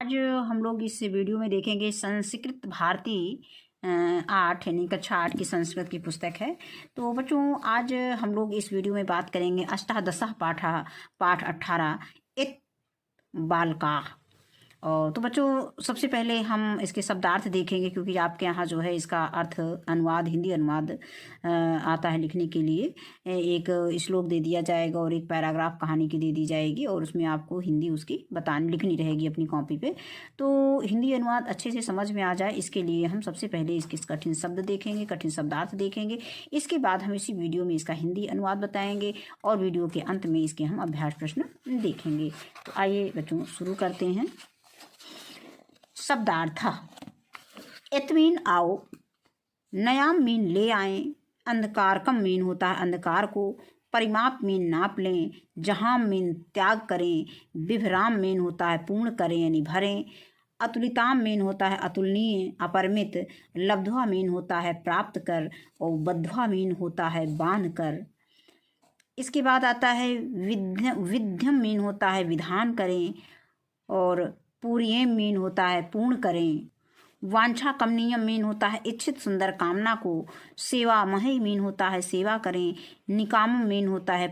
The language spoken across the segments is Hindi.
आज हम लोग इस वीडियो में देखेंगे संस्कृत भारती 8 यानी कक्षा 8 की संस्कृत की पुस्तक है। तो बच्चों आज हम लोग इस वीडियो में बात करेंगे अष्टादशः पाठ 18 इत बालका। और तो बच्चों सबसे पहले हम इसके शब्दार्थ देखेंगे, क्योंकि आपके यहाँ जो है इसका अर्थ अनुवाद, हिंदी अनुवाद आता है लिखने के लिए। एक श्लोक दे दिया जाएगा और एक पैराग्राफ कहानी की दे दी जाएगी और उसमें आपको हिंदी उसकी लिखनी रहेगी अपनी कॉपी पे। तो हिंदी अनुवाद अच्छे से समझ में आ जाए इसके लिए हम सबसे पहले इसके कठिन शब्द देखेंगे, कठिन शब्दार्थ देखेंगे। इसके बाद हम इसी वीडियो में इसका हिंदी अनुवाद बताएंगे और वीडियो के अंत में इसके हम अभ्यास प्रश्न देखेंगे। तो आइए बच्चों शुरू करते हैं। शब्दार्थ। इत मीन आओ, नयाम मीन ले आए, अंधकार कम मीन होता है अंधकार को, परिमाप मीन नाप लें, जहां मीन त्याग करें, विभ्राम मीन होता है पूर्ण करें यानी भरें, अतुलिताम मीन होता है अतुलनीय अपरिमित, लब्ध्वा मीन होता है प्राप्त कर और बद्ध्वा मीन होता है बांध कर। इसके बाद आता है विध्यम मीन होता है विधान करें और पूर्येम मीन होता है पूर्ण करें, वांछा कमनीयम मीन होता है इच्छित सुंदर कामना को, सेवा मही मीन होता है सेवा करें, निकाम मीन होता है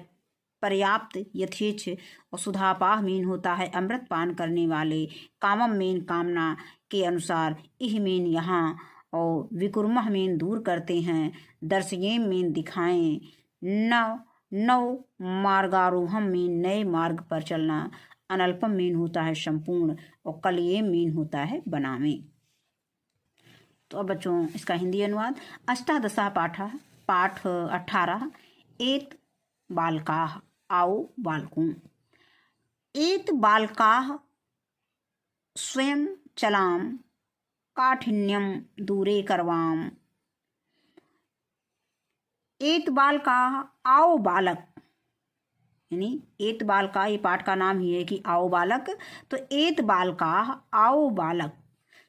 पर्याप्त यथेच्छ और सुधापाह मीन होता है अमृत पान करने वाले, कामम मीन कामना के अनुसार, इह मीन यहाँ और विकुर्मह मीन दूर करते हैं, दर्शयेम मीन दिखाएं, नव मार्गारोहम मीन नए मार्ग पर चलना, अनल्पम मीन होता है संपूर्ण और कलियेम मीन होता है बनावें। तो अब बच्चों इसका हिंदी अनुवाद। अष्टादशः पाठ 18 एत बालकाः, आओ बालकों। एत बालकाः स्वयं चलाम, काठिन्यम दूरे करवाम। एत बालकाः, आओ बालक, यानी एत बालका ये पाठ का नाम ही है कि आओ बालक। तो एत बालका आओ बालक,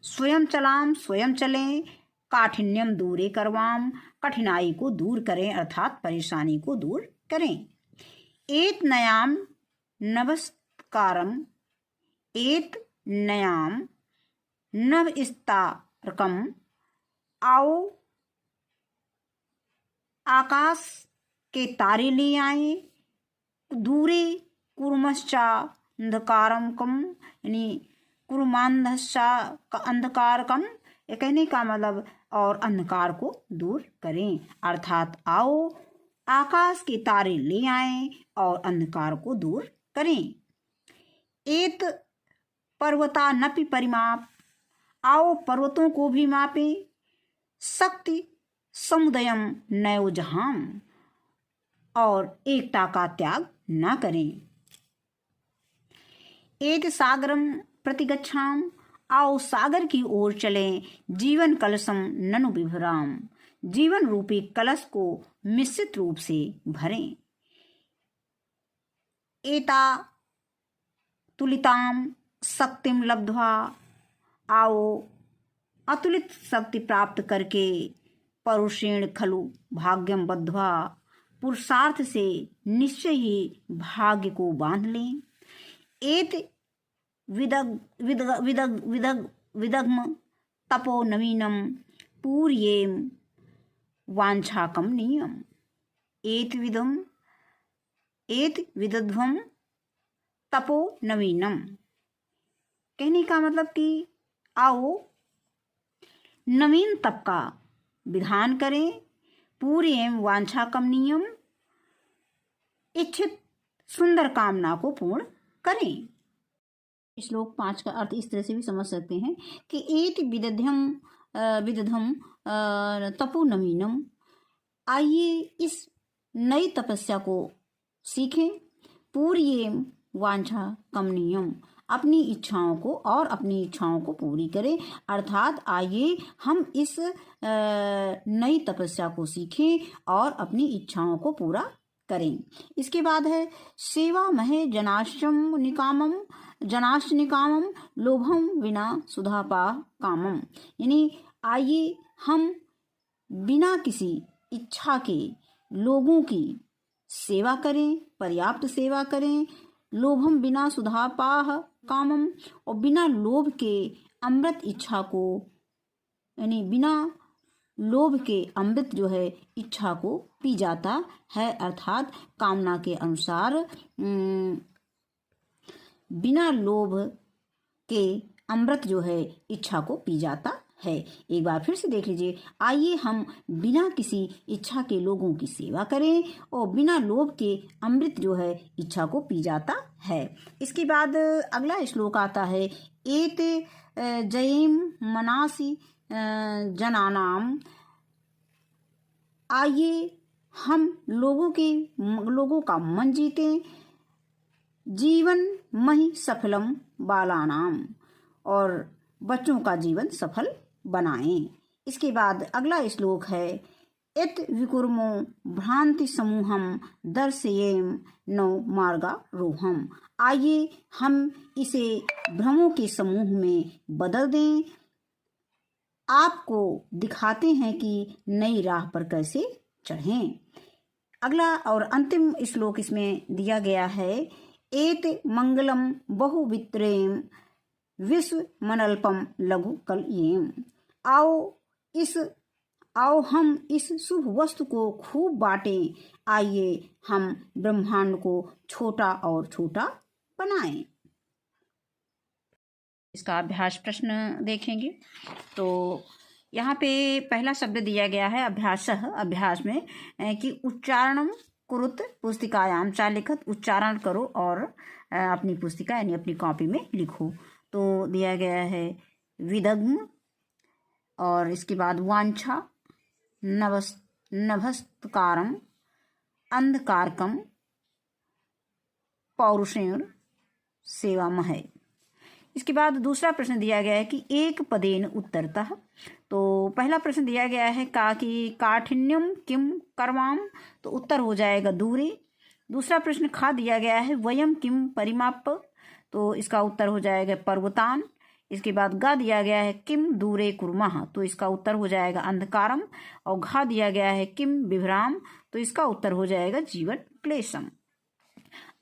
स्वयं चलाम स्वयं चलें, काठिन्यम दूरे करवाम कठिनाई को दूर करें अर्थात परेशानी को दूर करें। एत नयाम नवस्कारम, एत नयाम नवस्तारकम, आओ आकाश के तारे ले आए, दूरे कुर्मश्चा अंधकारम कम, यानी कुर्मांधश्चा का अंधकार कम, ये कहने का मतलब और अंधकार को दूर करें अर्थात आओ आकाश के तारे ले आए और अंधकार को दूर करें। एत पर्वता नपि परिमाप, आओ पर्वतों को भी मापें, शक्ति समुदयम नयो जहाम, और एकता का त्याग ना करें। एत सागरम प्रतिगच्छाम, आओ सागर की ओर चलें, जीवन कलशम ननु विभ्राम, जीवन रूपी कलश को मिश्रित रूप से भरें। एता तुलिताम शक्तिम लब्ध्वा, आओ अतुलित शक्ति प्राप्त करके, परुषेण खलु भाग्यम बद्ध्वा, पुरुषार्थ से निश्चय ही भाग्य को बांध लें। एत विदग्म तपो नवीनम, पूर्येम वांछाकम नियम। एत विदध्वम तपो नवीनम, कहने का मतलब कि आओ नवीन तप का विधान करें, पूरे एवं वांछा कम नियम, इच्छित सुंदर कामना को पूर्ण करें। श्लोक 5 का अर्थ इस तरह से भी समझ सकते हैं कि एत विदधम तपो नवीनम, आइए इस नई तपस्या को सीखें, पूरी वांछा कम नियम, अपनी इच्छाओं को पूरी करें अर्थात आइए हम इस नई तपस्या को सीखें और अपनी इच्छाओं को पूरा करें। इसके बाद है सेवा महे जनाश्च निकामम, लोभम विना सुधापा कामम, यानी आइए हम बिना किसी इच्छा के लोगों की सेवा करें, पर्याप्त सेवा करें, लोभम बिना सुधापाह कामम, और बिना लोभ के अमृत इच्छा को, यानी बिना लोभ के अमृत जो है इच्छा को पी जाता है, अर्थात कामना के अनुसार बिना लोभ के अमृत जो है इच्छा को पी जाता है। एक बार फिर से देख लीजिए। आइए हम बिना किसी इच्छा के लोगों की सेवा करें और बिना लोभ के अमृत जो है इच्छा को पी जाता है। इसके बाद अगला श्लोक आता है, एत जयेम मनासी जनानाम। आइए हम लोगों का मन जीतें, जीवन महि सफलम बालानाम, और बच्चों का जीवन सफल बनाएं। इसके बाद अगला श्लोक है, इत विकुर्मो भ्रांति समूहम दर्शयेम नौ मार्गारोहम। आइए हम इसे भ्रमों के समूह में बदल दें, आपको दिखाते हैं कि नई राह पर कैसे चढ़ें। अगला और अंतिम श्लोक इसमें दिया गया है, एत मंगलम बहुवित्रेम विश्व मनल्पम लघु कलयेम। आओ हम इस शुभ वस्तु को खूब बांटें, आइए हम ब्रह्मांड को छोटा और छोटा बनाएं। इसका अभ्यास प्रश्न देखेंगे तो यहाँ पे पहला शब्द दिया गया है अभ्यासः, अभ्यास में कि उच्चारणम कुरुत पुस्तिकायाम, चालिखत उच्चारण करो और अपनी पुस्तिका यानी अपनी कॉपी में लिखो। तो दिया गया है विदग्म, और इसके बाद वांछा, नभस्तकारम, अंधकारकम, पौरुषेण सेवामह। इसके बाद दूसरा प्रश्न दिया गया है कि एक पदेन उत्तरतः। तो पहला प्रश्न दिया गया है कि काठिन्यम किम कर्माम, तो उत्तर हो जाएगा दूरे। दूसरा प्रश्न खा दिया गया है वयम किम परिमाप, तो इसका उत्तर हो जाएगा पर्वतान। इसके बाद गा दिया गया है किम दूरे कुर्मः, तो इसका उत्तर हो जाएगा अंधकारम। और घा दिया गया है किम विभ्राम, तो इसका उत्तर हो जाएगा जीवन क्लेशम।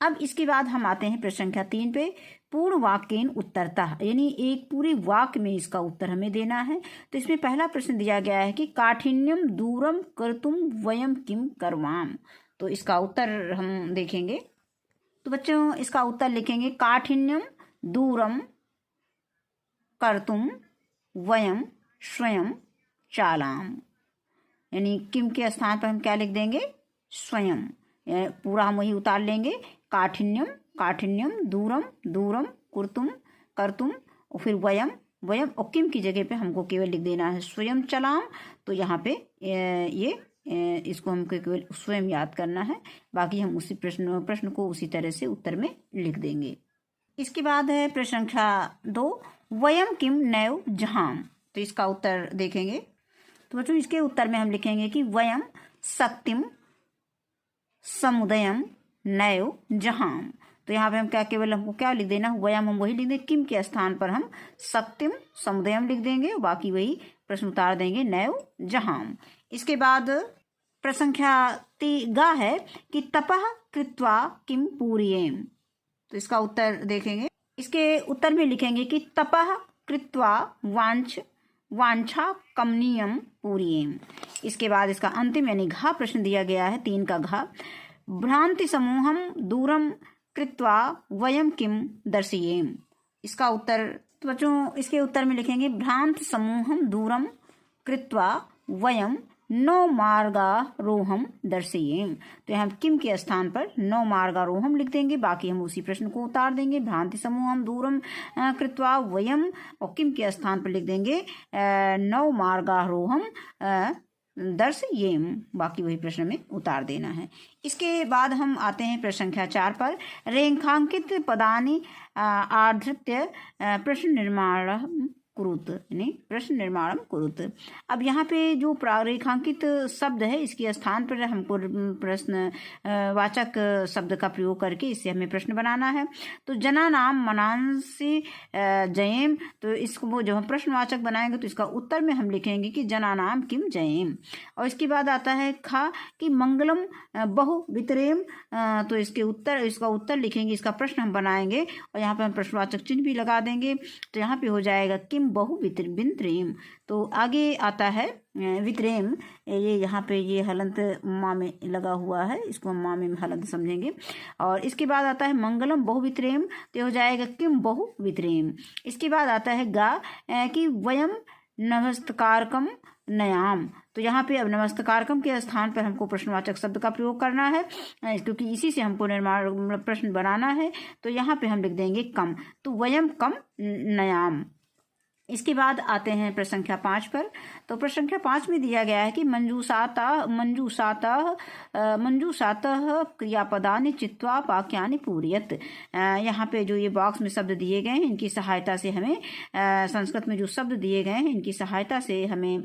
अब इसके बाद हम आते हैं प्रश्न संख्या 3 पे, पूर्ण वाक्येन उत्तरतः, यानी एक पूरे वाक्य में इसका उत्तर हमें देना है। तो इसमें पहला प्रश्न दिया गया है कि काठिन्यम दूरम कर्तुम वयम किम कर्वाम, तो इसका उत्तर हम देखेंगे। तो बच्चों इसका उत्तर लिखेंगे काठिन्यम दूरम कर्तुम वयम स्वयं चालाम, यानी किम के स्थान पर हम क्या लिख देंगे, स्वयं, पूरा हम वही उतार लेंगे। काठिन्यम, काठिन्यम, दूरम, दूरम, कुर्तुम, कर्तुम, और फिर वयम, वयम, और किम की जगह पे हमको केवल लिख देना है स्वयं चलाम। तो यहाँ पे इसको हमको केवल स्वयं याद करना है, बाकी हम उसी प्रश्न को उसी तरह से उत्तर में लिख देंगे। इसके बाद है प्रश्न संख्या 2, वयम किम नैव जहाम, तो इसका उत्तर देखेंगे। तो बच्चों इसके उत्तर में हम लिखेंगे कि वयम शक्तिम समुदयम नैव जहाम। तो यहाँ पे हम केवल हमको क्या लिख देना, वयम हम वही लिख देंगे, किम के स्थान पर हम शक्तिम समुदयम लिख देंगे, बाकी वही प्रश्न उतार देंगे नैव जहाम। इसके बाद प्रश्न संख्या 3 है कि तपः कृत्वा किम पूरियेम, तो इसका उत्तर देखेंगे। इसके उत्तर में लिखेंगे कि तपः कृत्वा वांछा कमनीयम पूरियेम। इसके बाद इसका अंतिम यानी घा प्रश्न दिया गया है 3 का घा, भ्रांति समूहम दूरम कृत्वा वयम किम दर्शयेम। इसका उत्तर तो बच्चों इसके उत्तर में लिखेंगे भ्रांति समूहम दूरम कृत्वा वयम 9 मार्गारोहम दर्शयेम। तो यहाँ किम के स्थान पर 9 मार्गारोहम लिख देंगे, बाकी हम उसी प्रश्न को उतार देंगे। भ्रांति समूहम दूरम कृत्वा वयम, और किम के स्थान पर लिख देंगे 9 मार्गारोहम दर्शयेम, बाकी वही प्रश्न में उतार देना है। इसके बाद हम आते हैं प्रश्न संख्या 4 पर, रेखांकित पदानि आधृत्य प्रश्न निर्माण कुरुत, यानी प्रश्न निर्माणम कुरुत। अब यहाँ पे जो प्रारेखांकित शब्द है इसके स्थान पर हमको प्रश्न वाचक शब्द का प्रयोग करके इससे हमें प्रश्न बनाना है। तो जना नाम मनांसी जयेम, तो इसको जो हम प्रश्नवाचक बनाएंगे तो इसका उत्तर में हम लिखेंगे कि जना नाम किम जयेम। और इसके बाद आता है खा कि मंगलम बहु वितरेम, तो इसका उत्तर लिखेंगे, इसका प्रश्न हम बनाएंगे और यहाँ पे हम प्रश्नवाचक चिन्ह भी लगा देंगे। तो यहाँ पे हो जाएगा किम बहु वितरेम। तो आगे आता है वितरेम, ये यहाँ पे ये हलंत माँ में लगा हुआ है, इसको हम माँ में हलंत समझेंगे। और इसके बाद आता है मंगलम बहु वितरेम, तो हो जाएगा किम बहु वितरेम। इसके बाद आता है गा कि वयम नमस्कारकम नयाम, तो यहाँ पे अब नमस्कारकम के स्थान पर हमको प्रश्नवाचक शब्द का प्रयोग करना है, क्योंकि इसी से हमको निर्माण प्रश्न बनाना है। तो यहाँ पे हम लिख देंगे कम, तो वयम कम नयाम। इसके बाद आते हैं प्रश्न संख्या 5 पर। तो प्रश्न संख्या 5 में दिया गया है कि मंजूषातः क्रियापदानि चित्वा वाक्यानि पूरयत। यहाँ पे जो ये बॉक्स में शब्द दिए गए हैं इनकी सहायता से हमें संस्कृत में जो शब्द दिए गए हैं इनकी सहायता से हमें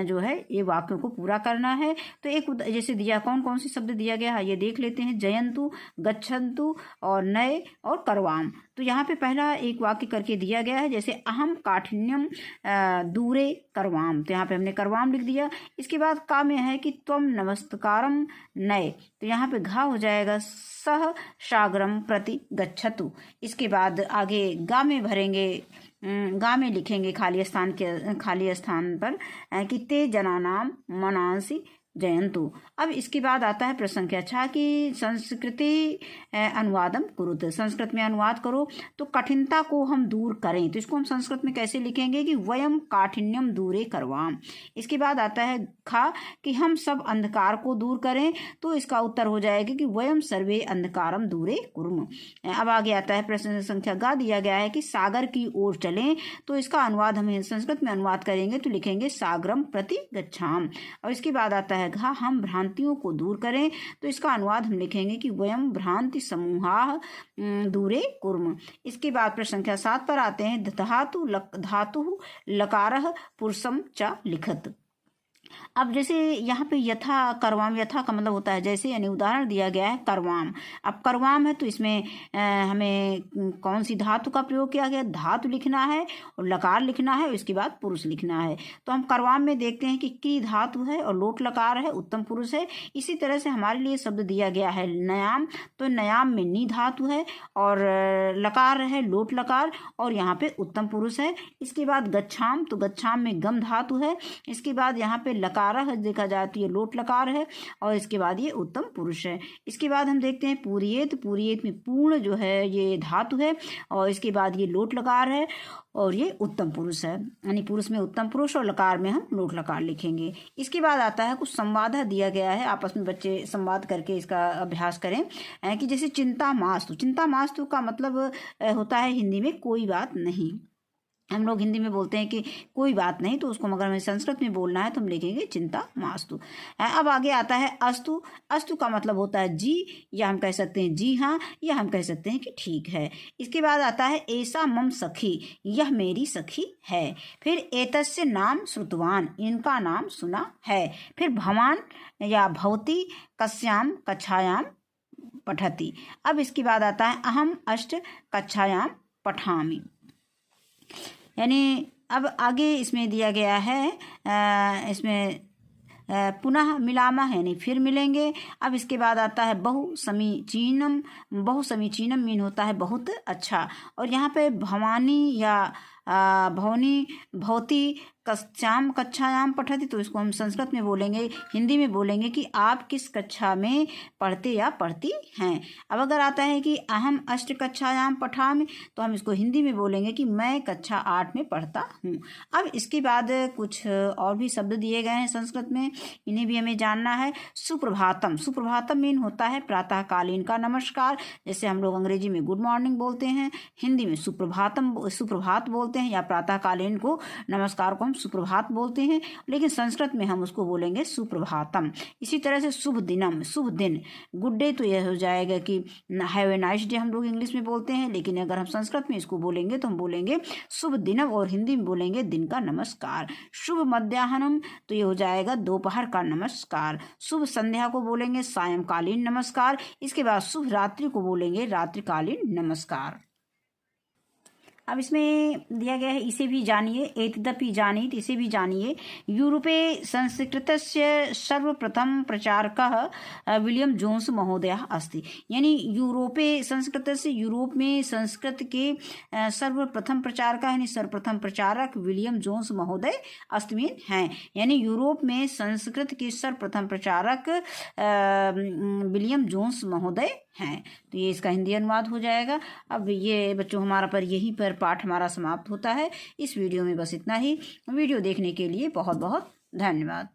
जो है ये वाक्यों को पूरा करना है। तो एक जैसे दिया, कौन कौन से शब्द दिया गया है ये देख लेते हैं। जयंतु, गच्छन्तु और नए और करवाम। तो यहाँ पे पहला एक वाक्य करके दिया गया है, जैसे अहम काठिन्यम दूरे करवाम, तो यहाँ पे हमने करवाम लिख दिया। इसके बाद का में है कि त्वम नमस्कारम नए, तो यहाँ पे घा हो जाएगा सह सागरम प्रति गच्छतु। इसके बाद आगे गा में भरेंगे, गा में लिखेंगे खाली स्थान पर कि ते जनानाम मनांसी जयंतु। अब इसके बाद आता है प्रश्न संख्या 6 की संस्कृति अनुवादम कुरुत, संस्कृत में अनुवाद करो। तो कठिनता को हम दूर करें, तो इसको हम संस्कृत में कैसे लिखेंगे कि वयम काठिन्यम दूरे करवाम। इसके बाद आता है खा कि हम सब अंधकार को दूर करें, तो इसका उत्तर हो जाएगा कि वयम सर्वे अंधकारम दूरे कुर्म। अब आगे आता है प्रश्न संख्या गा दिया गया है कि सागर की ओर चलें, तो इसका अनुवाद हमें संस्कृत में अनुवाद करेंगे तो लिखेंगे सागरम प्रति गच्छाम। और इसके बाद आता है घा हम भ्रांतियों को दूर करें, तो इसका अनुवाद हम लिखेंगे कि वयम भ्रांति समूहा दूरे कुर्म। इसके बाद प्रश्न संख्या 7 पर आते हैं धातु लकारः पुरुषम च लिखत। अब जैसे यहाँ पे यथा करवाम, यथा का मतलब होता है जैसे, यानी उदाहरण दिया गया है करवाम। अब करवाम है तो इसमें हमें कौन सी धातु का प्रयोग किया गया, धातु लिखना है और लकार लिखना है, उसके बाद पुरुष लिखना है। तो हम करवाम में देखते हैं कि की धातु है और लोट लकार है, उत्तम पुरुष है। इसी तरह से हमारे लिए शब्द दिया गया है नयाम, तो नयाम में नी धातु है और लकार है लोट लकार और यहाँ पे उत्तम पुरुष है। इसके बाद गच्छाम, तो गच्छाम में गम धातु है। इसके बाद यहाँ पे लकार देखा जाए तो ये लोट लकार है और इसके बाद ये उत्तम पुरुष है। इसके बाद हम देखते हैं पूरियत, पूरियत में पूर्ण जो है ये धातु है और इसके बाद ये लोट लकार है और ये उत्तम पुरुष है, यानी पुरुष में उत्तम पुरुष और लकार में हम लोट लकार लिखेंगे। इसके बाद आता है कुछ संवाद दिया गया है, आपस में बच्चे संवाद करके इसका अभ्यास करें कि जैसे चिंता मास्तु, चिंता मास्तु का मतलब होता है हिंदी में कोई बात नहीं। हम लोग हिंदी में बोलते हैं कि कोई बात नहीं, तो उसको मगर हमें संस्कृत में बोलना है तो हम लिखेंगे चिंता मास्तु। अब आगे आता है अस्तु, अस्तु का मतलब होता है जी, या हम कह सकते हैं जी हाँ, या हम कह सकते हैं कि ठीक है। इसके बाद आता है ऐसा मम सखी, यह मेरी सखी है। फिर एतस्य नाम श्रुतवान, इनका नाम सुना है। फिर भवान या भवती कस्याम कक्षायाम पठति। अब इसके बाद आता है अहम अष्ट कक्षायाम पठामि, यानी अब आगे इसमें दिया गया है इसमें पुनः मिलामा है, यानी फिर मिलेंगे। अब इसके बाद आता है बहु समीचीनम, बहु समीचीनम मीन होता है बहुत अच्छा। और यहाँ पे भवानी या भवनी भवती कक्षायाम पठति, तो इसको हम संस्कृत में बोलेंगे, हिंदी में बोलेंगे कि आप किस कक्षा में पढ़ते या पढ़ती हैं। अब अगर आता है कि अहम अष्ट कक्षायाम पठामि, तो हम इसको हिंदी में बोलेंगे कि मैं कक्षा 8 में पढ़ता हूँ। अब इसके बाद कुछ और भी शब्द दिए गए हैं संस्कृत में, इन्हें भी हमें जानना है। सुप्रभातम, सुप्रभातम मीन होता है प्रातःकालीन का नमस्कार, जैसे हम लोग अंग्रेजी में गुड मॉर्निंग बोलते हैं, हिंदी में सुप्रभात बोलते हैं या प्रातःकालीन को नमस्कार को हम सुप्रभात बोलते हैं, लेकिन संस्कृत में हम उसको बोलेंगे सुप्रभातम। इसी तरह से शुभ दिनम, शुभ दिन, गुड डे तो यह हो जाएगा कि हैव ए नाइस डे हम लोग इंग्लिश में बोलते हैं, लेकिन अगर हम संस्कृत में इसको बोलेंगे तो हम बोलेंगे शुभ दिनम, और हिंदी में बोलेंगे दिन का नमस्कार। शुभ मध्याह्नम तो ये हो जाएगा दोपहर का नमस्कार। शुभ संध्या को बोलेंगे सायंकालीन नमस्कार। इसके बाद शुभ रात्रि को बोलेंगे रात्रिकालीन नमस्कार। अब इसमें दिया गया है, इसे भी जानिए, एतदपि जानीत, इसे भी जानिए। यूरोपे संस्कृतस्य सर्वप्रथम प्रचारकः विलियम जोन्स महोदयः अस्ति। यानी यूरोपे संस्कृतस्य, यूरोप में संस्कृत के सर्वप्रथम प्रचारक यानी सर्वप्रथम प्रचारक विलियम जोन्स महोदय अस्ति हैं। यानी यूरोप में संस्कृत के सर्वप्रथम प्रचारक विलियम जोन्स महोदय हैं। तो ये इसका हिंदी अनुवाद हो जाएगा। अब ये बच्चों हमारा पर यहीं पर पाठ हमारा समाप्त होता है। इस वीडियो में बस इतना ही। वीडियो देखने के लिए बहुत बहुत धन्यवाद।